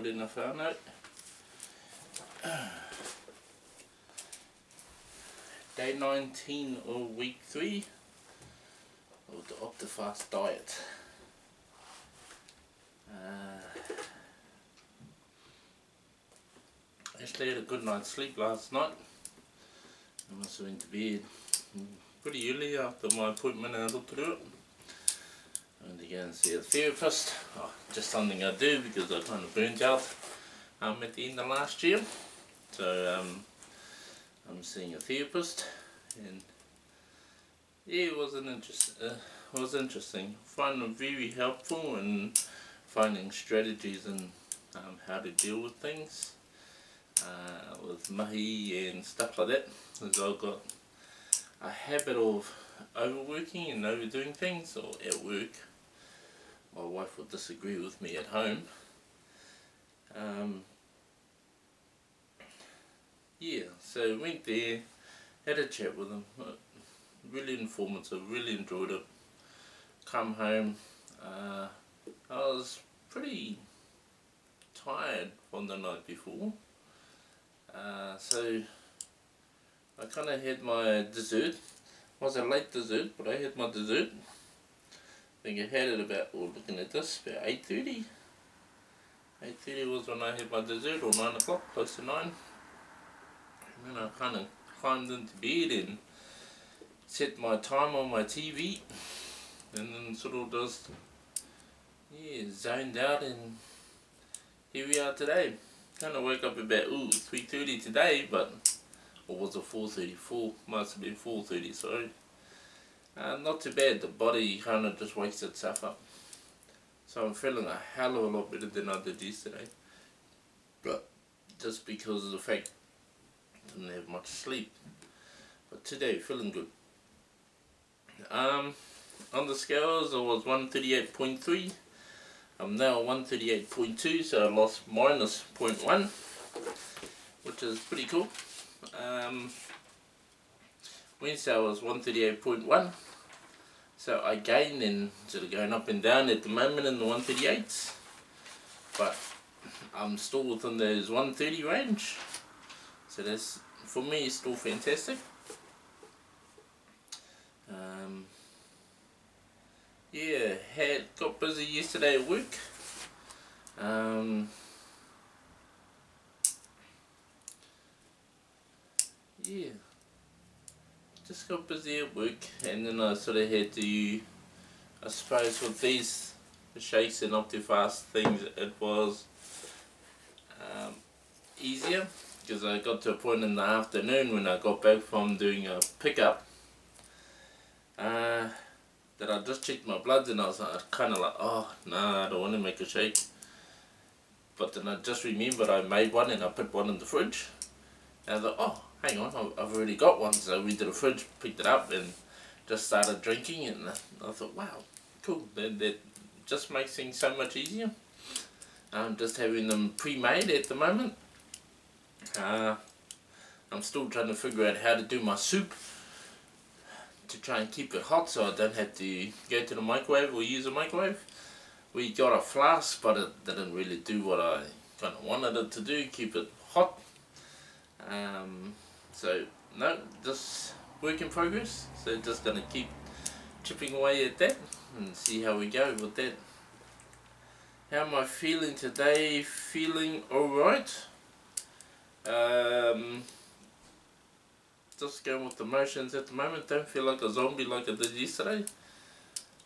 put in a whānau. Day 19 of week 3 of the Optifast diet. Actually had a good night's sleep last night. I must have went to bed pretty early after my appointment in Rotorua. I went to go and see a therapist. Just something I do because I kind of burnt out at the end of last year. So I'm seeing a therapist, and yeah, it was interesting. I find it very helpful in finding strategies and how to deal with things with mahi and stuff like that, because I've got a habit of overworking and overdoing things, or at work. My wife would disagree with me at home. Yeah, so went there, had a chat with him, really informative, really enjoyed it. Come home, I was pretty tired from the night before, so I kind of had my dessert. It was a late dessert, but I had my dessert. I think I had it about, looking at this, about 8:30. 8:30 was when I had my dessert, or 9 o'clock, close to 9. And then I kind of climbed into bed and set my time on my TV, and then sort of just, zoned out, and here we are today. Kind of woke up about 3:30 today, but, or was it 4:34? Must have been 4:30, sorry. Not too bad. The body kind of just wakes itself up. So I'm feeling a hell of a lot better than I did yesterday. But just because of the fact I didn't have much sleep. But today, feeling good. On the scales, I was 138.3. I'm now 138.2, so I lost minus 0.1, which is pretty cool. Wednesday I was 138.1, so I gained, and sort of going up and down at the moment in the 138s, but I'm still within those 130 range, so that's, for me, still fantastic. Yeah, got busy yesterday at work. Yeah, just got busy at work, and then I sort of had to, I suppose with these shakes and Optifast things, it was easier, because I got to a point in the afternoon when I got back from doing a pickup, that I just checked my bloods, and I was kind of like, oh nah, I don't want to make a shake. But then I just remembered I made one and I put one in the fridge, and I thought, oh hang on, I've already got one. So I went to the fridge, picked it up, and just started drinking, and I thought, wow, cool, that just makes things so much easier. I'm just having them pre-made at the moment. I'm still trying to figure out how to do my soup to try and keep it hot, so I don't have to go to the microwave or use a microwave. We got a flask, but it didn't really do what I kind of wanted it to do, keep it hot. So no, just work in progress, so just going to keep chipping away at that and see how we go with that. How am I feeling today? Feeling alright. Just going with the motions at the moment. Don't feel like a zombie like I did yesterday.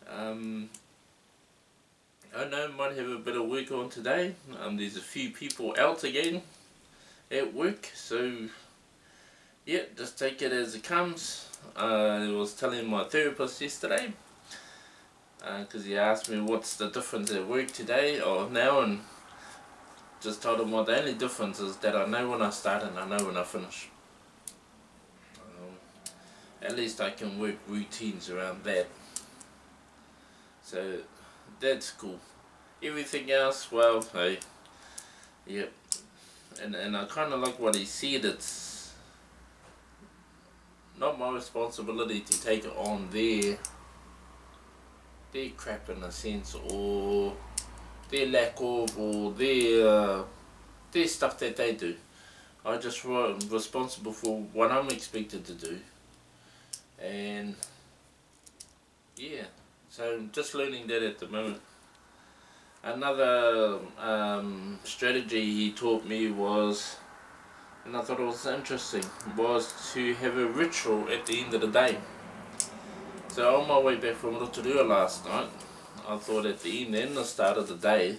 I know, might have a bit of work on today. There's a few people out again at work, so yeah, just take it as it comes. I was telling my therapist yesterday, because he asked me what's the difference at work today or now, and just told him, well, the only difference is that I know when I start and I know when I finish. At least I can work routines around that. So that's cool. Everything else, well, hey, yep. And I kind of like what he said. It's not my responsibility to take it on their crap in a sense, or their lack of, or their stuff that they do. I just responsible for what I'm expected to do, and yeah, so just learning that at the moment. Another strategy he taught me was, and I thought it was interesting, was to have a ritual at the end of the day. So on my way back from Rotorua last night, I thought at the end and the start of the day,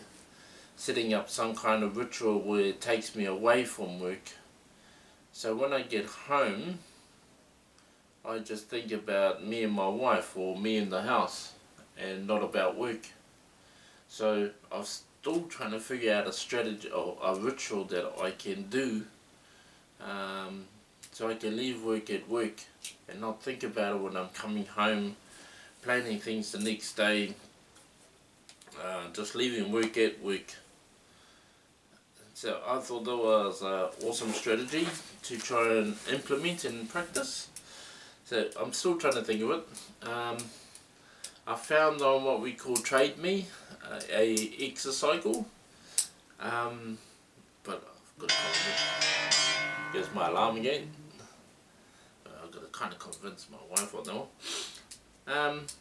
setting up some kind of ritual where it takes me away from work. So when I get home, I just think about me and my wife, or me in the house, and not about work. So I'm still trying to figure out a strategy or a ritual that I can do, so I can leave work at work and not think about it when I'm coming home, planning things the next day, just leaving work at work. So I thought that was an awesome strategy to try and implement and practice. So I'm still trying to think of it. I found on what we call Trade Me, a exercise, but I've got to there's my alarm again. I've got to kind of convince my wife on that one.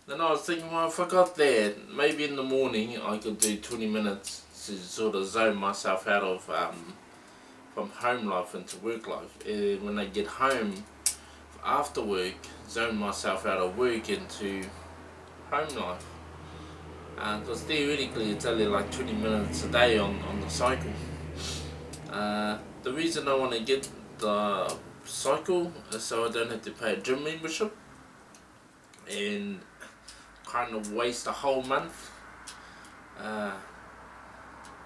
Then I was thinking, well, if I got there, maybe in the morning I could do 20 minutes to sort of zone myself out of from home life into work life. When I get home after work, zone myself out of work into home life. Because theoretically it's only like 20 minutes a day on the cycle. The reason I want to get the cycle is so I don't have to pay a gym membership and kind of waste a whole month.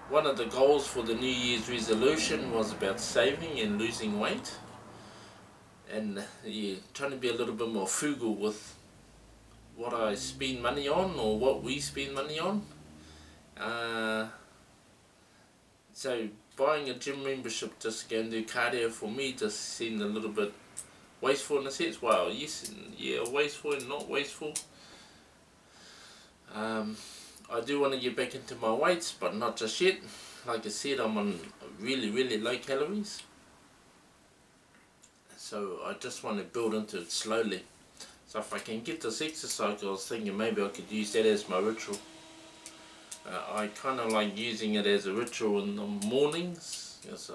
One of the goals for the New Year's resolution was about saving and losing weight, and yeah, trying to be a little bit more frugal with what I spend money on, or what we spend money on. So buying a gym membership just to go and do cardio for me just seemed a little bit wasteful in a sense. Well, yes, yeah, wasteful and not wasteful. I do want to get back into my weights, but not just yet. Like I said, I'm on really low calories, so I just want to build into it slowly. So if I can get this exercise, I was thinking maybe I could use that as my ritual. I kind of like using it as a ritual in the mornings, because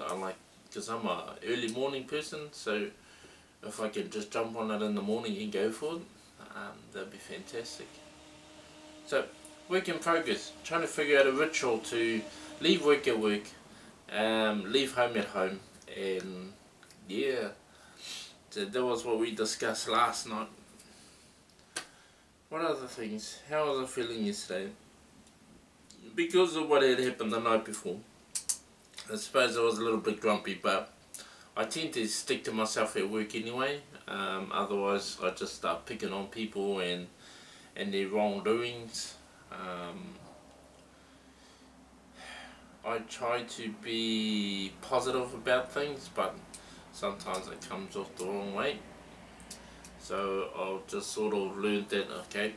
I'm a early morning person, so if I could just jump on it in the morning and go for it, that'd be fantastic. So, work in progress, trying to figure out a ritual to leave work at work, leave home at home, and yeah, so that was what we discussed last night. What other things? How was I feeling yesterday? Because of what had happened the night before, I suppose I was a little bit grumpy, but I tend to stick to myself at work anyway. Otherwise I just start picking on people and their wrongdoings. I try to be positive about things, but sometimes it comes off the wrong way. So I'll just sort of learn that, okay,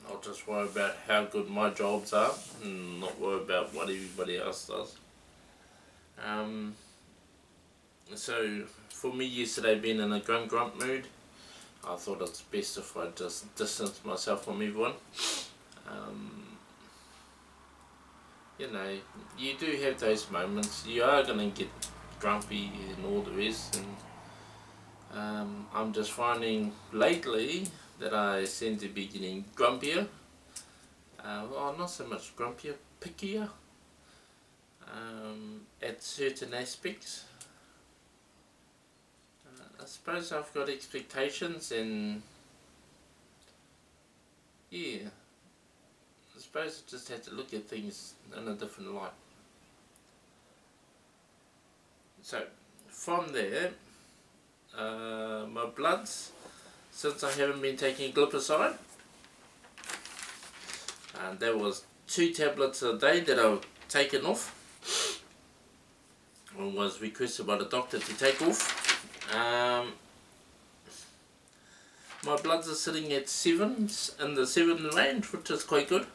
I'll just worry about how good my jobs are and not worry about what everybody else does. So for me yesterday, being in a grump mood, I thought it's best if I just distance myself from everyone. You know, you do have those moments, you are going to get grumpy and all the rest, and I'm just finding lately that I seem to be getting grumpier, well, not so much grumpier, pickier at certain aspects. I suppose I've got expectations, and yeah, I suppose I just have to look at things in a different light. So from there, my bloods, since I haven't been taking glipizide, and there was 2 tablets a day that I've taken off, and was requested by the doctor to take off. My bloods are sitting at 7s, in the 7 range, which is quite good.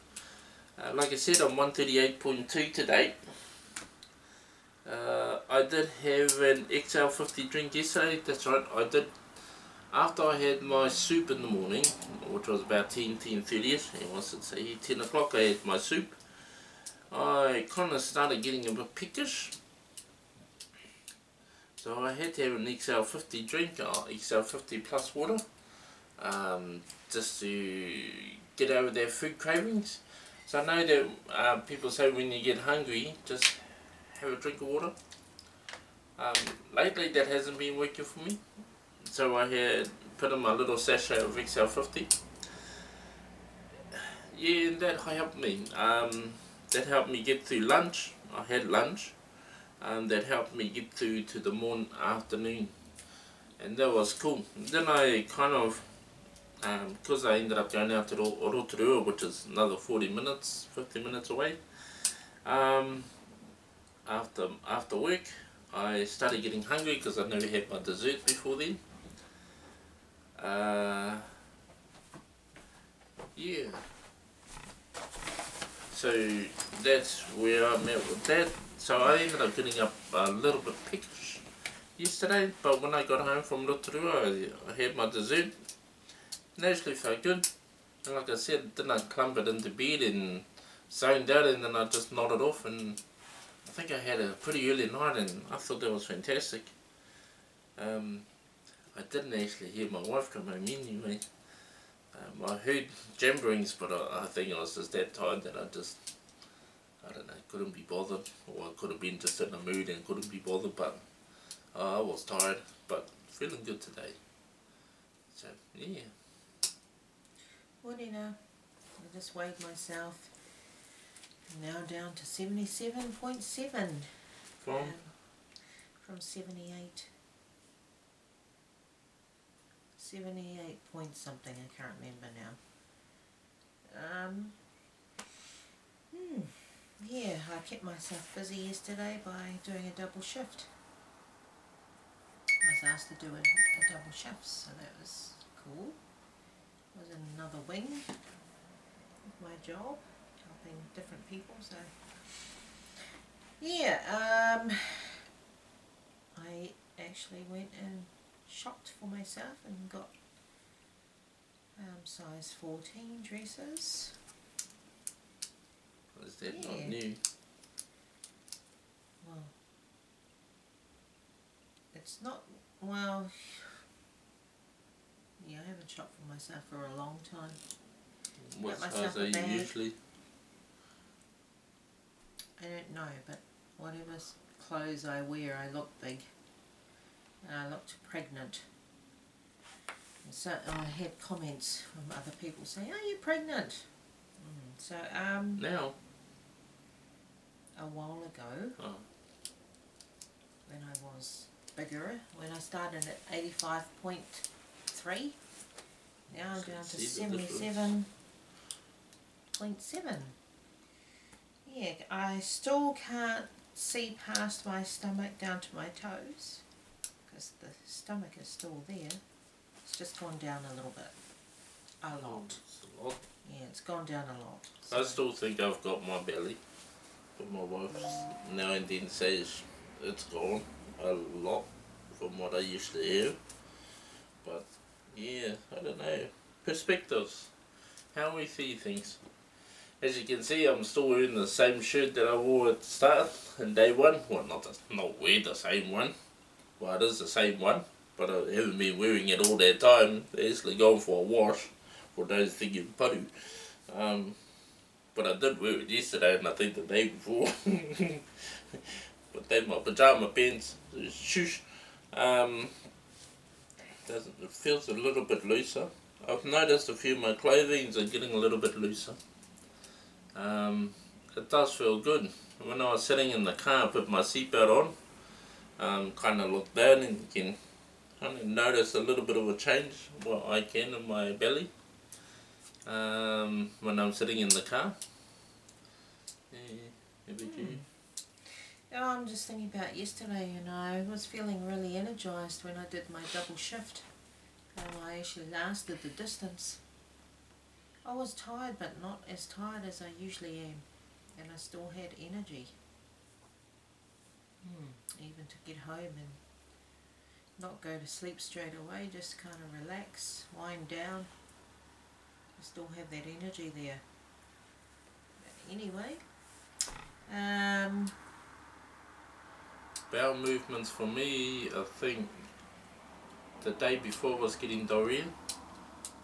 Like I said, I'm 138.2 today. I did have an XL50 drink yesterday. That's right, I did. After I had my soup in the morning, which was about 10:30ish, it was at say 10 o'clock, I had my soup. I kind of started getting a bit peckish, so I had to have an XL50 drink, XL50 plus water, just to get over their food cravings. So I know that people say when you get hungry, just have a drink of water. Lately that hasn't been working for me, so I had put in my little sachet of XL50. Yeah, and that helped me. That helped me get through lunch. I had lunch. That helped me get through to the afternoon, and that was cool. Then I kind of, because I ended up going out to Rotorua, which is another 40 minutes, 50 minutes away. After work, I started getting hungry because I never had my dessert before then. Yeah. So that's where I'm at with that. So I ended up getting up a little bit peckish yesterday, but when I got home from Rotorua, I had my dessert. It actually felt good. And like I said, then I clumped it into bed and zoned out, and then I just nodded off, and I think I had a pretty early night, and I thought that was fantastic. I didn't actually hear my wife come home anyway. I heard jamborings, but I think I was just that tired that I don't know, couldn't be bothered, or I could have been just in a mood and couldn't be bothered, but I was tired, but feeling good today. So, yeah. Well, you know, I just weighed myself, now down to 77.7 from 78. 78 point something, I can't remember now. Yeah, I kept myself busy yesterday by doing a double shift. I was asked to do a double shift, so that was cool. I was in another wing with my job, helping different people, so yeah, I actually went and shopped for myself and got size 14 dresses. Is that not new? Well, it's not, well, yeah, I haven't shopped for myself for a long time. What size are you usually? I don't know, but whatever clothes I wear, I look big. I looked pregnant. And so I had comments from other people saying, "Are you pregnant?" So Now? A while ago, when I was bigger, when I started at 85.3, now I'm down to 77.7. Yeah, I still can't see past my stomach down to my toes, because the stomach is still there. It's just gone down a little bit. A lot. It's a lot. Yeah, it's gone down a lot. So I still think I've got my belly, but my wife now and then says it's gone a lot from what I used to have. But yeah, I don't know. Perspectives. How we see things. As you can see, I'm still wearing the same shirt that I wore at the start in day one. Well, not wear the same one. Well, it is the same one, but I haven't been wearing it all that time. It's actually gone for a wash for those thinking paru. But I did wear it yesterday, and I think the day before. But then my pajama pants, shush. It feels a little bit looser. I've noticed a few of my clothings are getting a little bit looser. It does feel good. When I was sitting in the car, I put my seatbelt on, kind of looked down and you can kind of notice a little bit of a change, what I can in my belly, when I'm sitting in the car. Yeah, I'm just thinking about yesterday, and I was feeling really energised when I did my double shift. I actually lasted the distance. I was tired, but not as tired as I usually am, and I still had energy. Even to get home and not go to sleep straight away, just kind of relax, wind down. I still have that energy there. But anyway, Bowel movements for me, I think the day before was getting diarrhea.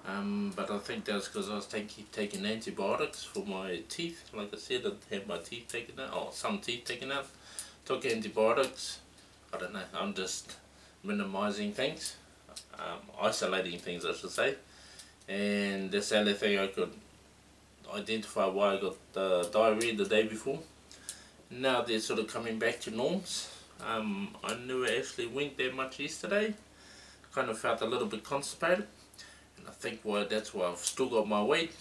But I think that's because I was taking antibiotics for my teeth. Like I said, I had my teeth taken out, or some teeth taken out. Took antibiotics. I don't know, I'm just minimizing things, isolating things I should say. And that's the only thing I could identify why I got the diarrhea the day before. Now they're sort of coming back to norms. I never actually went that much yesterday. Kind of felt a little bit constipated. I think that's why I've still got my weight.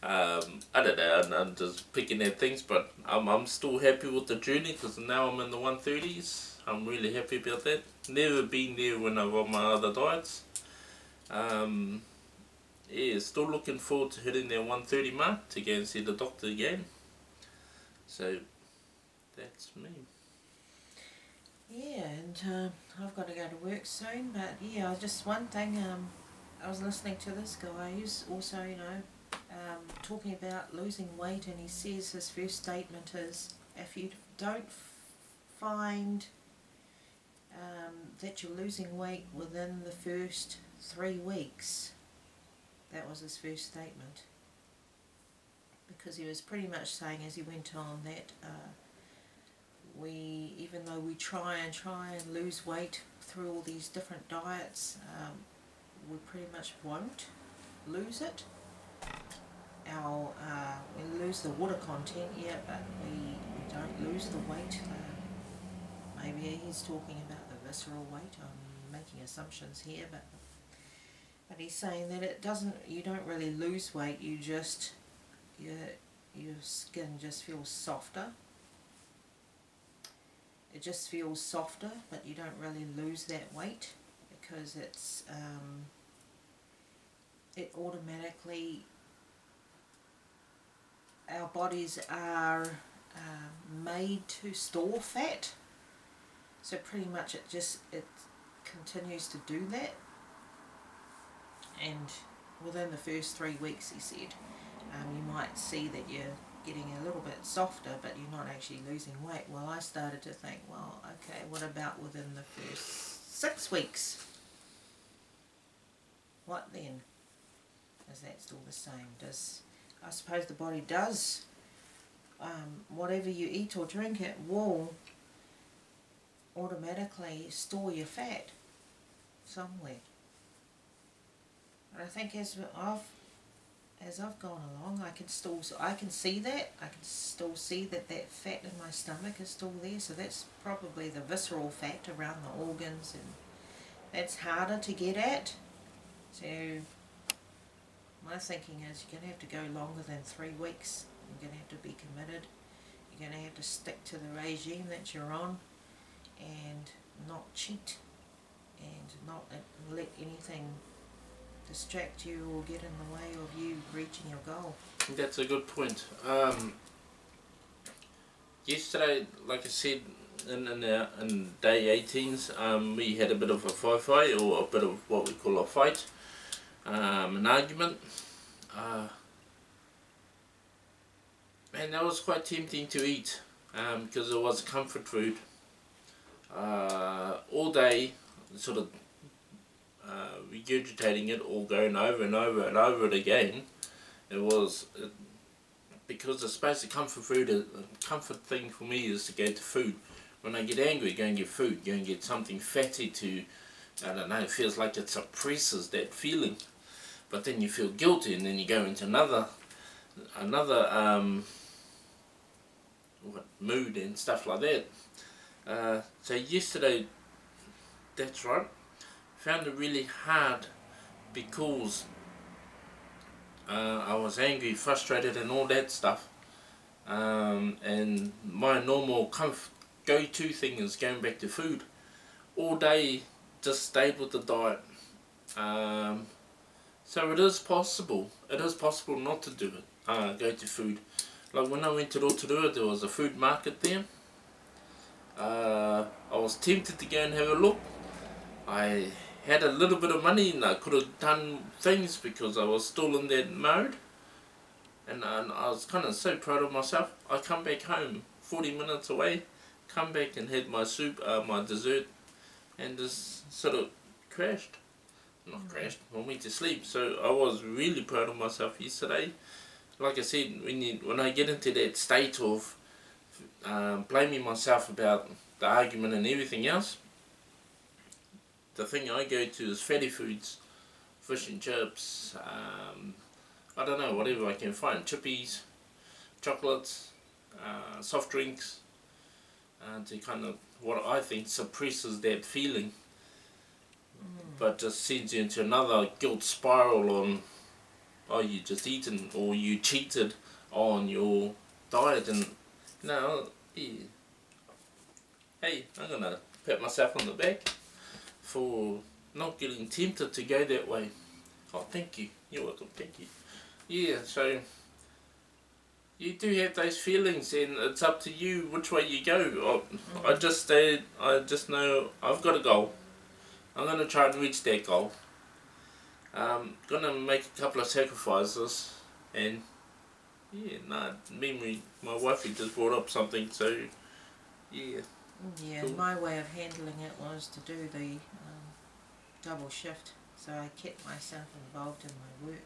I don't know, I'm just picking at things, but I'm still happy with the journey because now I'm in the 130s. I'm really happy about that. Never been there when I was on my other diets. Yeah, still looking forward to hitting that 130 mark to go and see the doctor again. So that's me. yeah, and I've got to go to work soon, but yeah, just one thing, I was listening to this guy who's also, talking about losing weight, and he says his first statement is, if you don't find that you're losing weight within the first 3 weeks, that was his first statement. Because he was pretty much saying as he went on that even though we try and lose weight through all these different diets, we pretty much won't lose it. We lose the water content, yeah, but we don't lose the weight. Maybe he's talking about the visceral weight. I'm making assumptions here, but he's saying that you don't really lose weight. You just your skin just feels softer. It just feels softer, but you don't really lose that weight because it's it automatically, our bodies are made to store fat, so pretty much it continues to do that. And within the first 3 weeks, he said, you might see that you're getting a little bit softer, but you're not actually losing weight. Well, I started to think, well, okay, what about within the first 6 weeks? What then? Is that still the same? I suppose the body does, whatever you eat or drink, it will automatically store your fat somewhere. And I think as I've gone along, I can see that. I can still see that fat in my stomach is still there. So that's probably the visceral fat around the organs, and that's harder to get at. So my thinking is you're going to have to go longer than 3 weeks. You're going to have to be committed. You're going to have to stick to the regime that you're on and not cheat and not let anything distract you or get in the way of you reaching your goal. That's a good point. Yesterday, like I said, in day 18s, we had a bit of a wifey, or a bit of what we call a fight, an argument. And that was quite tempting to eat because it was comfort food. All day, sort of regurgitating it, or going over and over and over it again. It was because I suppose the comfort thing for me is to go to food. When I get angry, go and get food. Go and get something fatty to, I don't know, it feels like it suppresses that feeling. But then you feel guilty, and then you go into another mood and stuff like that. So yesterday, that's right, found it really hard because I was angry, frustrated and all that stuff, and my normal go-to thing is going back to food. All day just stayed with the diet, So it is possible. It is possible not to do it. Go to food. Like when I went to Rotorua, there was a food market there. I was tempted to go and have a look. I had a little bit of money and I could have done things because I was still in that mode. And I was kind of so proud of myself. I come back home, 40 minutes away, come back and had my soup, my dessert, and just sort of crashed. Not crashed, I went to sleep. So I was really proud of myself yesterday. Like I said, when I get into that state of blaming myself about the argument and everything else, the thing I go to is fatty foods, fish and chips, I don't know, whatever I can find, chippies, chocolates, soft drinks, to kind of, what I think suppresses that feeling, but just sends you into another guilt spiral on, oh, you just eaten or you cheated on your diet. And yeah. Hey, I'm gonna pat myself on the back for not getting tempted to go that way. Oh, thank you. You're welcome. Thank you. Yeah, so you do have those feelings, and it's up to you which way you go. I just know I've got a goal. I'm gonna try and reach that goal. Gonna make a couple of sacrifices, and memory. My wifey just brought up something, so yeah. Yeah, Cool. my way of handling it was to do the double shift, so I kept myself involved in my work,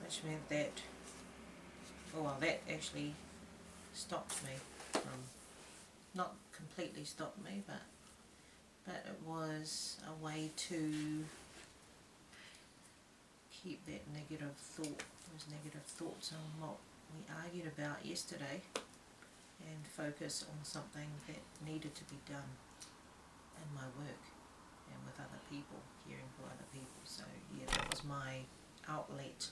which meant that, that actually stopped me from, not completely stopped me, but it was a way to keep that those negative thoughts on what we argued about yesterday, and focus on something that needed to be done in my work and with other people, caring for other people. So yeah, that was my outlet.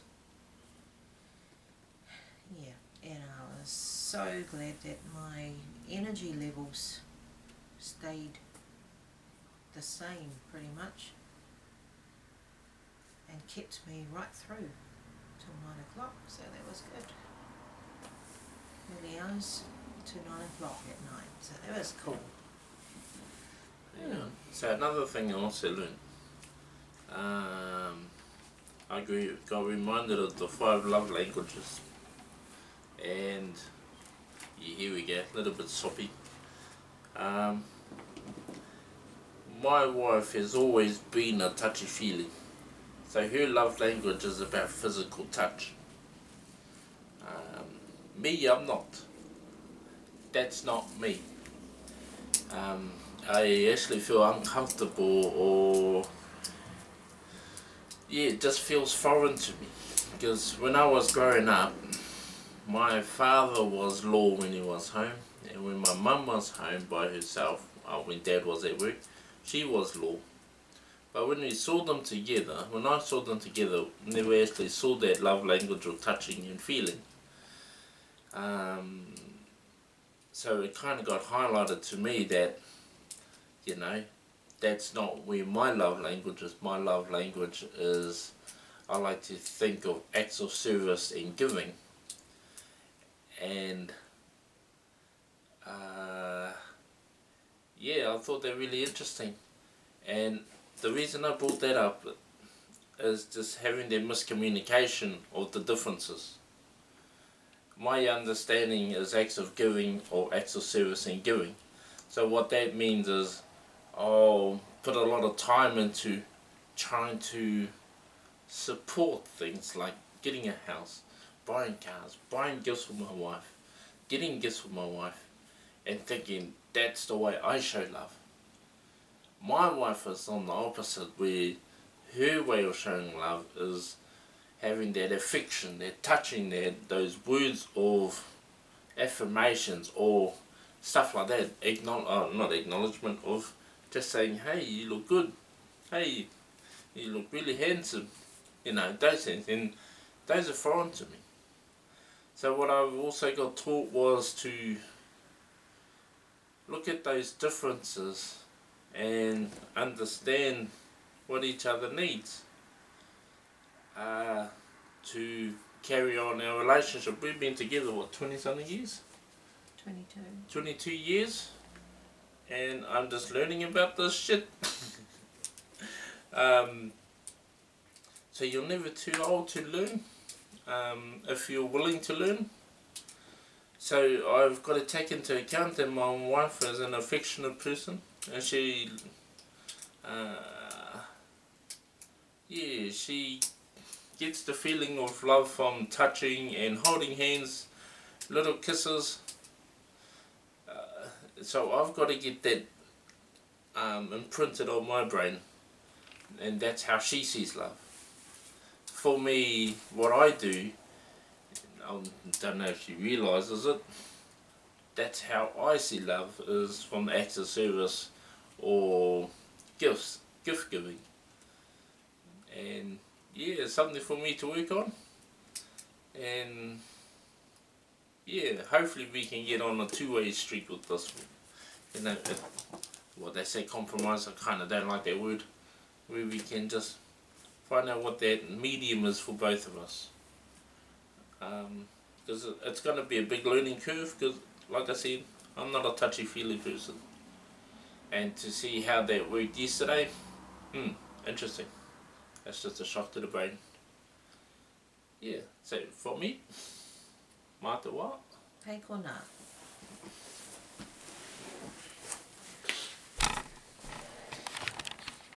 Yeah, and I was so glad that my energy levels stayed the same pretty much, and kept me right through till 9 o'clock, so that was good. Early hours to 9 o'clock at night, so that was cool. Yeah. So another thing I also learned, I got reminded of the 5 love languages, and here we go, a little bit soppy. My wife has always been a touchy-feely, so her love language is about physical touch. Me, I'm not. That's not me. I actually feel uncomfortable, or it just feels foreign to me, because when I was growing up, my father was law when he was home, and when my mum was home by herself, when dad was at work, she was law. But when I saw them together, never actually saw that love language of touching and feeling. So it kind of got highlighted to me that, that's not where my love language is. My love language is, I like to think of acts of service and giving. And I thought that really interesting. And the reason I brought that up is just having that miscommunication of the differences. My understanding is acts of giving or acts of service and giving. So what that means is I'll put a lot of time into trying to support things like getting a house, buying cars, buying gifts for my wife, getting gifts for my wife, and thinking that's the way I show love. My wife is on the opposite, where her way of showing love is having that affection, that touching, those words of affirmations or stuff like that, not acknowledgement, of just saying, hey, you look good, hey, you look really handsome, those things, and those are foreign to me. So what I've also got taught was to look at those differences and understand what each other needs. to carry on our relationship. We've been together, what, 20 something years? 22. 22 years, and I'm just learning about this shit. So you're never too old to learn, if you're willing to learn. So I've got to take into account that my wife is an affectionate person, and she gets the feeling of love from touching and holding hands, little kisses. So I've got to get that imprinted on my brain, and that's how she sees love. For me, what I do, I don't know if she realises it, that's how I see love, is from acts of service or gift giving. And yeah, it's something for me to work on. And yeah, hopefully we can get on a two-way street with this. You know, what they say, compromise, I kind of don't like that word, where we can just find out what that medium is for both of us. Because it's going to be a big learning curve, because like I said, I'm not a touchy-feely person. And to see how that worked yesterday, interesting. That's just a shock to the brain. Yeah, so for me, mā te wā. Hei kona.